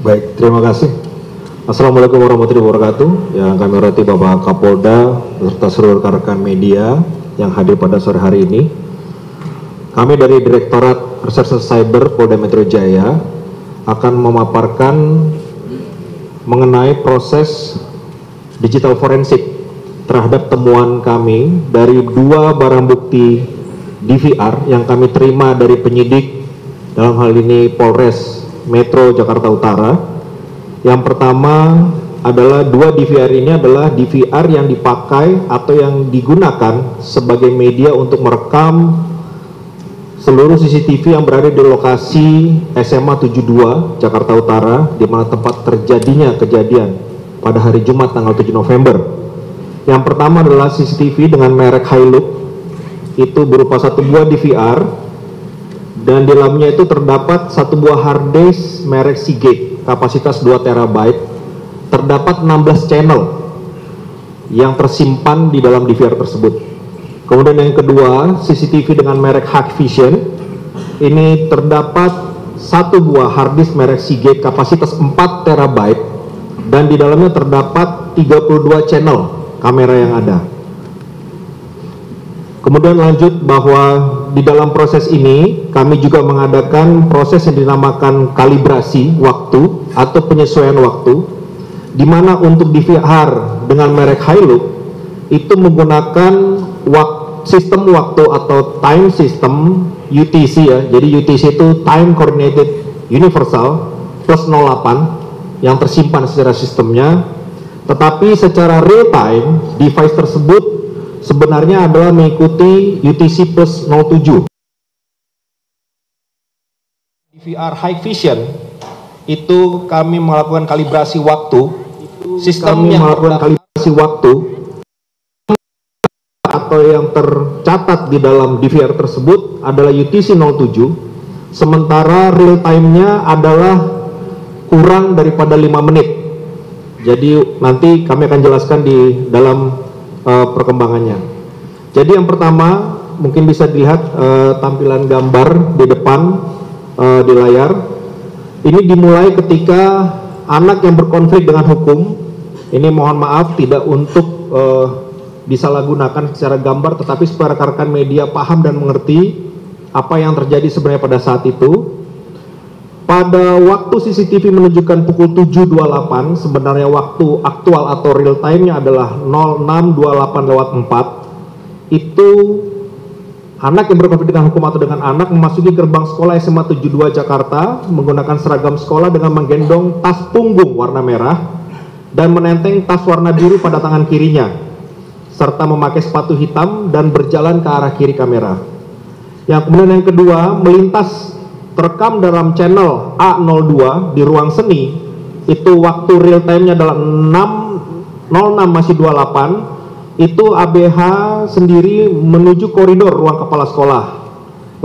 Baik, terima kasih. Assalamualaikum warahmatullahi wabarakatuh. Yang kami hormati Bapak Kapolda beserta seluruh rekan-rekan media yang hadir pada sore hari ini. Kami dari Direktorat Reserse Cyber Polda Metro Jaya akan memaparkan mengenai proses digital forensik terhadap temuan kami dari 2 barang bukti DVR yang kami terima dari penyidik, dalam hal ini Polres Metro Jakarta Utara. Yang pertama adalah 2 DVR ini adalah DVR yang dipakai atau yang digunakan sebagai media untuk merekam seluruh CCTV yang berada di lokasi SMA 72 Jakarta Utara, di mana tempat terjadinya kejadian pada hari Jumat tanggal 7 November. Yang pertama adalah CCTV dengan merek Hilux, itu berupa 1 buah DVR, dan di dalamnya itu terdapat 1 buah hard disk merek Seagate kapasitas 2 TB. Terdapat 16 channel yang tersimpan di dalam DVR tersebut. Kemudian yang kedua, CCTV dengan merek Hikvision, ini terdapat 1 buah hard disk merek Seagate kapasitas 4 TB, dan di dalamnya terdapat 32 channel kamera yang ada. Kemudian lanjut bahwa di dalam proses ini kami juga mengadakan proses yang dinamakan kalibrasi waktu atau penyesuaian waktu, di mana untuk DVR dengan merek Hilux itu menggunakan sistem waktu atau time system UTC ya. Jadi UTC itu Time Coordinated Universal plus 08 yang tersimpan secara sistemnya, tetapi secara real time device tersebut sebenarnya adalah mengikuti UTC plus 07. DVR Hikvision itu kami melakukan kalibrasi waktu, sistem yang melakukan kalibrasi waktu atau yang tercatat di dalam DVR tersebut adalah UTC 07, sementara real time-nya adalah kurang daripada 5 menit. Jadi nanti kami akan jelaskan di dalam perkembangannya. Jadi yang pertama mungkin bisa dilihat tampilan gambar di depan di layar. Ini dimulai ketika anak yang berkonflik dengan hukum. Ini mohon maaf tidak untuk disalahgunakan secara gambar, tetapi supaya rekan-rekan media paham dan mengerti apa yang terjadi sebenarnya pada saat itu. Pada waktu CCTV menunjukkan pukul 7.28, sebenarnya waktu aktual atau real time-nya adalah 06.28/4. Itu anak yang berkonflik dengan hukum atau dengan anak memasuki gerbang sekolah SMA 72 Jakarta menggunakan seragam sekolah dengan menggendong tas punggung warna merah dan menenteng tas warna biru pada tangan kirinya, serta memakai sepatu hitam dan berjalan ke arah kiri kamera. Yang kemudian yang kedua, melintas terekam dalam channel A02 di ruang seni, itu waktu real time-nya adalah 06.28, itu ABH sendiri menuju koridor ruang kepala sekolah.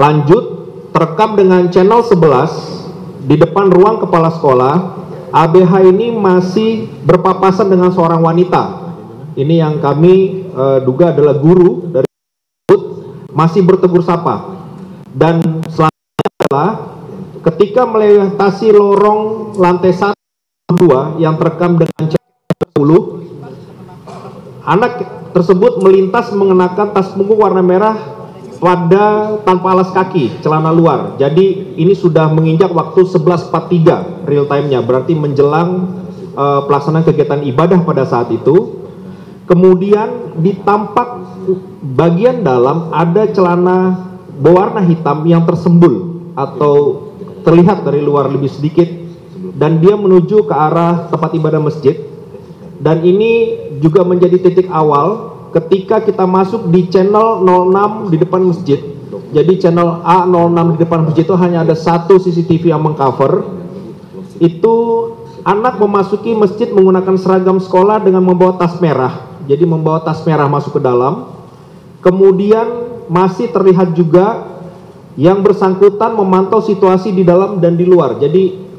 Lanjut, terekam dengan channel 11 di depan ruang kepala sekolah, ABH ini masih berpapasan dengan seorang wanita. Ini yang kami duga adalah guru dari masih bertegur sapa. Dan selanjutnya adalah ketika melintasi lorong lantai 1 2 yang terekam dengan channel 10, anak tersebut melintas mengenakan tas punggung warna merah tanpa alas kaki, celana luar. Jadi ini sudah menginjak waktu 11.43 real time-nya, berarti menjelang pelaksanaan kegiatan ibadah pada saat itu. Kemudian di tampak bagian dalam ada celana berwarna hitam yang tersembul atau terlihat dari luar lebih sedikit, dan dia menuju ke arah tempat ibadah masjid. Dan ini juga menjadi titik awal ketika kita masuk di channel 06 di depan masjid. Jadi channel A06 di depan masjid itu hanya ada 1 CCTV yang mengcover. Itu anak memasuki masjid menggunakan seragam sekolah dengan membawa tas merah. Jadi membawa tas merah masuk ke dalam. Kemudian masih terlihat juga yang bersangkutan memantau situasi di dalam dan di luar. Jadi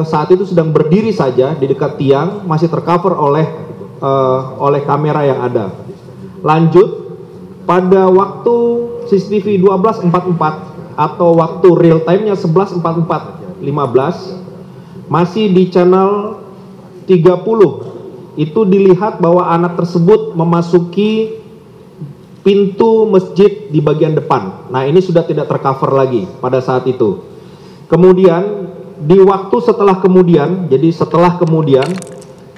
saat itu sedang berdiri saja di dekat tiang, masih tercover oleh kamera yang ada. Lanjut, pada waktu CCTV 12.44 atau waktu real time-nya 11.44.15, masih di channel 30, itu dilihat bahwa anak tersebut memasuki pintu masjid di bagian depan. Nah, ini sudah tidak tercover lagi pada saat itu. Kemudian di waktu setelah kemudian, jadi setelah kemudian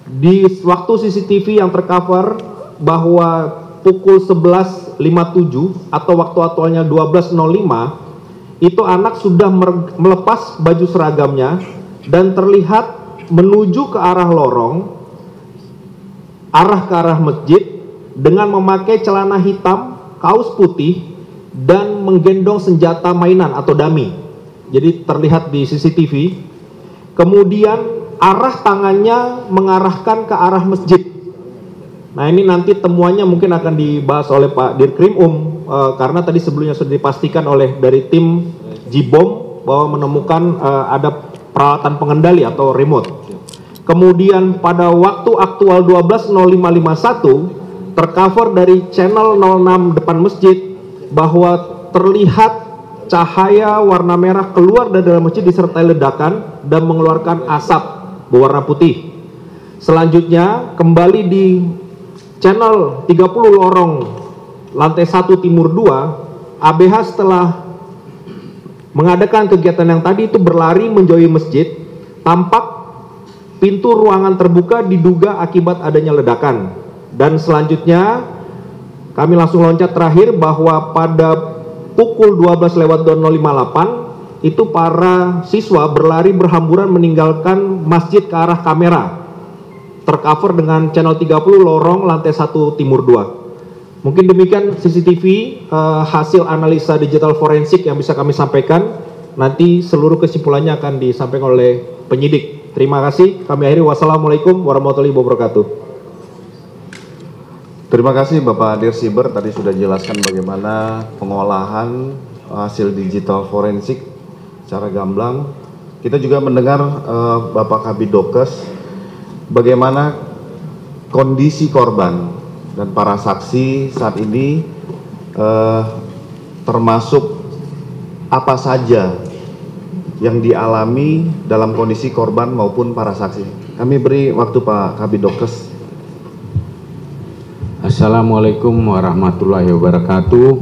di waktu CCTV yang tercover bahwa pukul 11.57 atau waktu aktualnya 12.05, itu anak sudah melepas baju seragamnya dan terlihat menuju ke arah lorong, arah ke arah masjid dengan memakai celana hitam, kaos putih, dan menggendong senjata mainan atau dummy. Jadi terlihat di CCTV. Kemudian arah tangannya mengarahkan ke arah masjid. Nah, ini nanti temuannya mungkin akan dibahas oleh Pak Dirkrim karena tadi sebelumnya sudah dipastikan oleh dari tim Jibom bahwa menemukan ada peralatan pengendali atau remote. Kemudian pada waktu aktual 12.0551 tercover dari channel 06 depan masjid bahwa terlihat cahaya warna merah keluar dari dalam masjid disertai ledakan dan mengeluarkan asap berwarna putih. Selanjutnya kembali di channel 30 lorong lantai 1 timur 2, ABH setelah mengadakan kegiatan yang tadi itu berlari menjauhi masjid, tampak pintu ruangan terbuka diduga akibat adanya ledakan. Dan selanjutnya kami langsung loncat terakhir bahwa pada pukul 12.0058 itu para siswa berlari berhamburan meninggalkan masjid ke arah kamera, tercover dengan channel 30 lorong lantai 1 timur 2. Mungkin demikian CCTV hasil analisa digital forensik yang bisa kami sampaikan. Nanti seluruh kesimpulannya akan disampaikan oleh penyidik. Terima kasih. Kami akhiri. Wassalamualaikum warahmatullahi wabarakatuh. Terima kasih Bapak Dirsiber, tadi sudah jelaskan bagaimana pengolahan hasil digital forensik secara gamblang. Kita juga mendengar Bapak Kabid Dokes bagaimana kondisi korban dan para saksi saat ini, termasuk apa saja yang dialami dalam kondisi korban maupun para saksi. Kami beri waktu Pak Kabid Dokes. Assalamualaikum warahmatullahi wabarakatuh.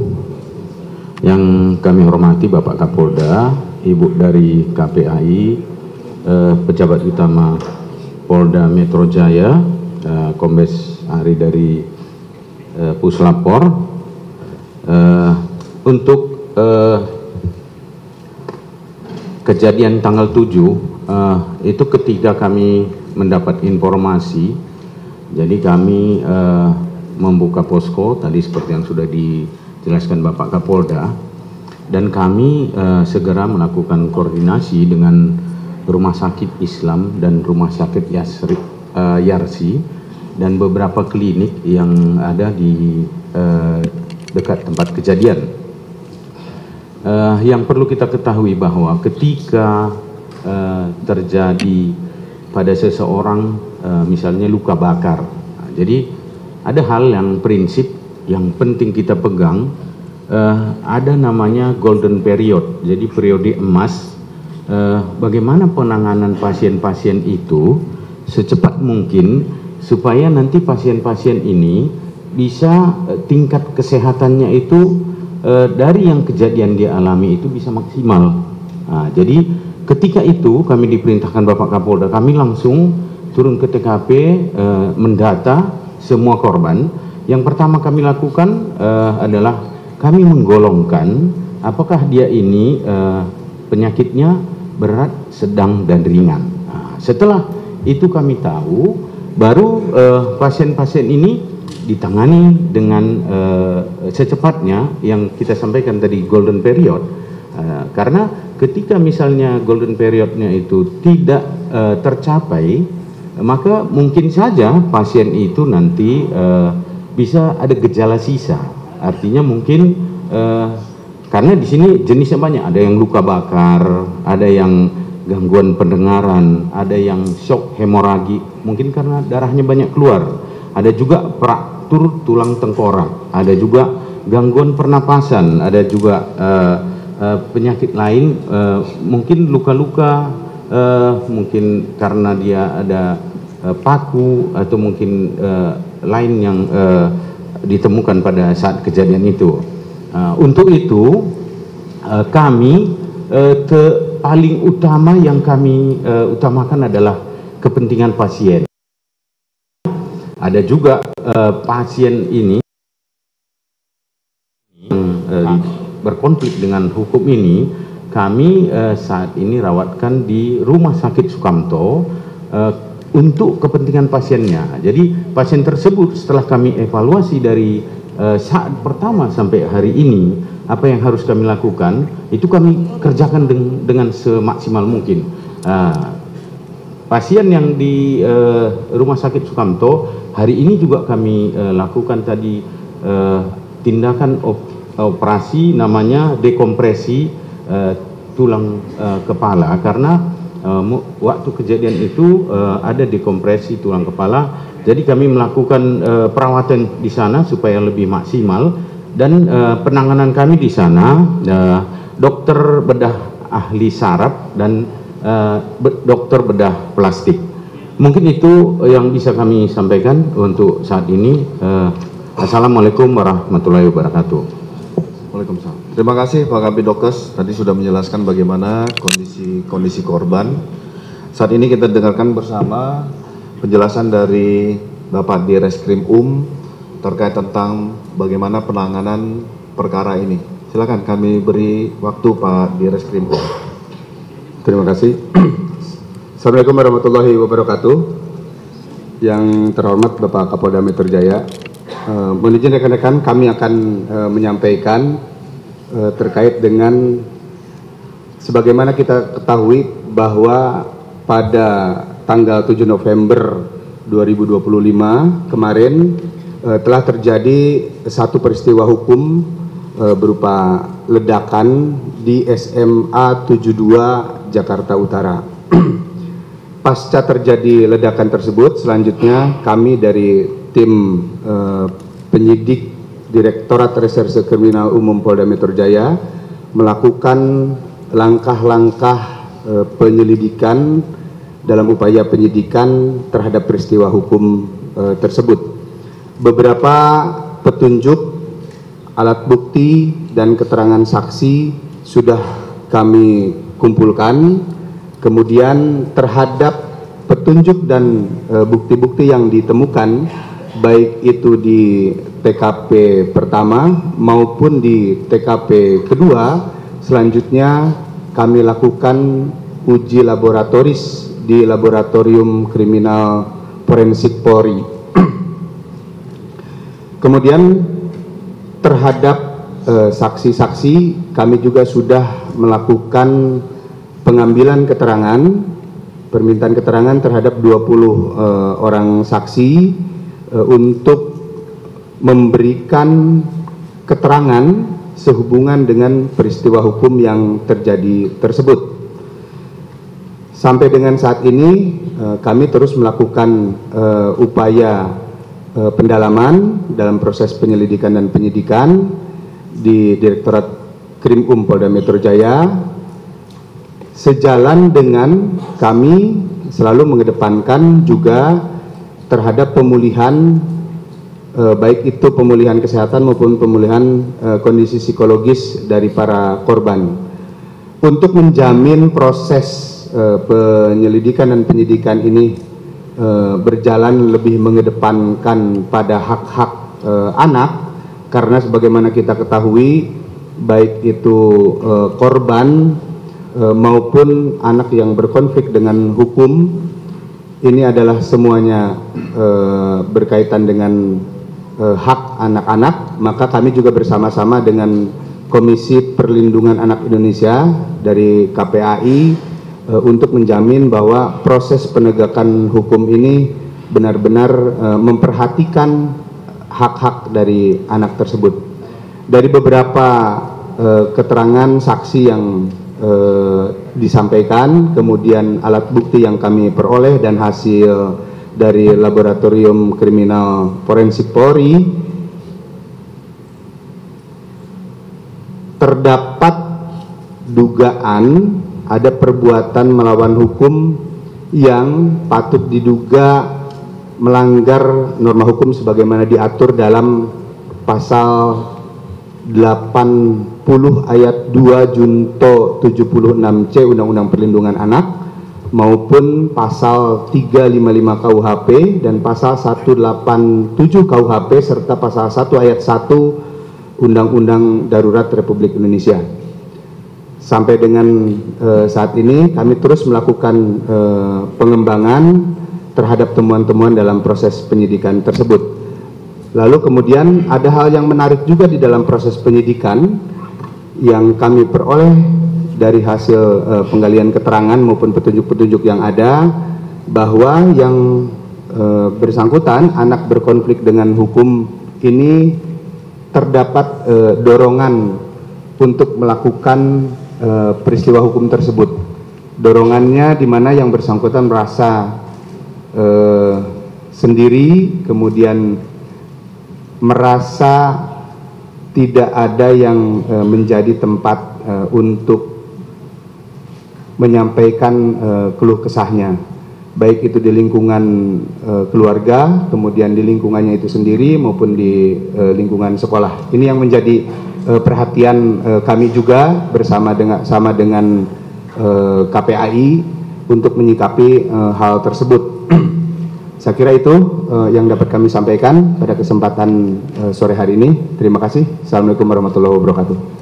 Yang kami hormati Bapak Kapolda, Ibu dari KPAI, pejabat utama Polda Metro Jaya, Kombes Ari dari Puslapor. Untuk kejadian tanggal 7 itu ketika kami mendapat informasi, jadi kami membuka posko tadi seperti yang sudah dijelaskan Bapak Kapolda, dan kami segera melakukan koordinasi dengan Rumah Sakit Islam dan Rumah Sakit Yarsi dan beberapa klinik yang ada di dekat tempat kejadian. Yang perlu kita ketahui bahwa ketika terjadi pada seseorang misalnya luka bakar, jadi ada hal yang prinsip yang penting kita pegang, ada namanya golden period, jadi periode emas. Bagaimana penanganan pasien-pasien itu secepat mungkin supaya nanti pasien-pasien ini bisa tingkat kesehatannya itu dari yang kejadian dia alami itu bisa maksimal. Nah, jadi ketika itu kami diperintahkan Bapak Kapolda, kami langsung turun ke TKP, mendata semua korban. Yang pertama kami lakukan adalah kami menggolongkan apakah dia ini penyakitnya berat, sedang, dan ringan. Nah, setelah itu kami tahu, baru pasien-pasien ini ditangani dengan secepatnya yang kita sampaikan tadi golden period. Karena ketika misalnya golden periodnya itu tidak tercapai, maka mungkin saja pasien itu nanti bisa ada gejala sisa. Artinya mungkin karena di sini jenisnya banyak, ada yang luka bakar, ada yang gangguan pendengaran, ada yang shock hemoragi, mungkin karena darahnya banyak keluar, ada juga fraktur tulang tengkorak, ada juga gangguan pernapasan, ada juga penyakit lain, mungkin luka-luka mungkin karena dia ada paku atau mungkin lain yang ditemukan pada saat kejadian itu. Untuk itu kami paling utama yang kami utamakan adalah kepentingan pasien. Ada juga pasien ini yang berkonflik dengan hukum ini, kami saat ini rawatkan di Rumah Sakit Sukamto untuk kepentingan pasiennya. Jadi pasien tersebut setelah kami evaluasi dari saat pertama sampai hari ini, apa yang harus kami lakukan, itu kami kerjakan dengan semaksimal mungkin. Pasien yang di Rumah Sakit Sukamto, hari ini juga kami lakukan tadi tindakan operasi namanya dekompresi tulang kepala, karena waktu kejadian itu ada dekompresi tulang kepala. Jadi kami melakukan perawatan di sana supaya lebih maksimal, dan penanganan kami di sana dokter bedah ahli saraf dan dokter bedah plastik. Mungkin itu yang bisa kami sampaikan untuk saat ini. Assalamualaikum warahmatullahi wabarakatuh. Waalaikumsalam. Terima kasih Pak Kabid Dokes, tadi sudah menjelaskan bagaimana kondisi korban. Saat ini kita dengarkan bersama penjelasan dari Bapak Direskrim terkait tentang bagaimana penanganan perkara ini. Silakan kami beri waktu Pak Direskrim. Terima kasih. Assalamualaikum warahmatullahi wabarakatuh. Yang terhormat Bapak Kapolda Metro Jaya, mohon izin rekan-rekan, kami akan menyampaikan terkait dengan sebagaimana kita ketahui bahwa pada tanggal 7 November 2025 kemarin telah terjadi satu peristiwa hukum berupa ledakan di SMA 72 Jakarta Utara. Pasca terjadi ledakan tersebut, selanjutnya kami dari tim penyidik Direktorat Reserse Kriminal Umum Polda Metro Jaya melakukan langkah-langkah penyelidikan dalam upaya penyidikan terhadap peristiwa hukum tersebut. Beberapa petunjuk, alat bukti, dan keterangan saksi sudah kami kumpulkan. Kemudian terhadap petunjuk dan bukti-bukti yang ditemukan, baik itu di TKP pertama maupun di TKP kedua, selanjutnya kami lakukan uji laboratoris di Laboratorium Kriminal Forensik Polri. Kemudian terhadap saksi-saksi kami juga sudah melakukan pengambilan keterangan, permintaan keterangan terhadap 20 orang saksi untuk memberikan keterangan sehubungan dengan peristiwa hukum yang terjadi tersebut. Sampai dengan saat ini kami terus melakukan upaya pendalaman dalam proses penyelidikan dan penyidikan di Direktorat Krim Polda Metro Jaya, sejalan dengan kami selalu mengedepankan juga terhadap pemulihan, baik itu pemulihan kesehatan maupun pemulihan kondisi psikologis dari para korban. Untuk menjamin proses penyelidikan dan penyidikan ini berjalan lebih mengedepankan pada hak-hak anak, karena sebagaimana kita ketahui baik itu korban maupun anak yang berkonflik dengan hukum, ini adalah semuanya berkaitan dengan hak anak-anak. Maka kami juga bersama-sama dengan Komisi Perlindungan Anak Indonesia dari KPAI untuk menjamin bahwa proses penegakan hukum ini benar-benar memperhatikan hak-hak dari anak tersebut. Dari beberapa keterangan saksi yang disampaikan, kemudian alat bukti yang kami peroleh dan hasil dari Laboratorium Kriminal Forensik Polri, terdapat dugaan ada perbuatan melawan hukum yang patut diduga melanggar norma hukum sebagaimana diatur dalam pasal 80 ayat 2 junto 76C Undang-Undang Perlindungan Anak maupun pasal 355 KUHP dan pasal 187 KUHP serta pasal 1 ayat 1 Undang-Undang Darurat Republik Indonesia. Sampai dengan saat ini kami terus melakukan pengembangan terhadap temuan-temuan dalam proses penyidikan tersebut. Lalu kemudian ada hal yang menarik juga di dalam proses penyidikan yang kami peroleh dari hasil penggalian keterangan maupun petunjuk-petunjuk yang ada, bahwa yang bersangkutan anak berkonflik dengan hukum ini terdapat dorongan untuk melakukan peristiwa hukum tersebut. Dorongannya di mana yang bersangkutan merasa sendiri, kemudian merasa tidak ada yang menjadi tempat untuk menyampaikan keluh kesahnya, baik itu di lingkungan keluarga, kemudian di lingkungannya itu sendiri maupun di lingkungan sekolah. Ini yang menjadi perhatian kami juga bersama dengan KPAI untuk menyikapi hal tersebut. Saya kira itu yang dapat kami sampaikan pada kesempatan sore hari ini. Terima kasih. Assalamualaikum warahmatullahi wabarakatuh.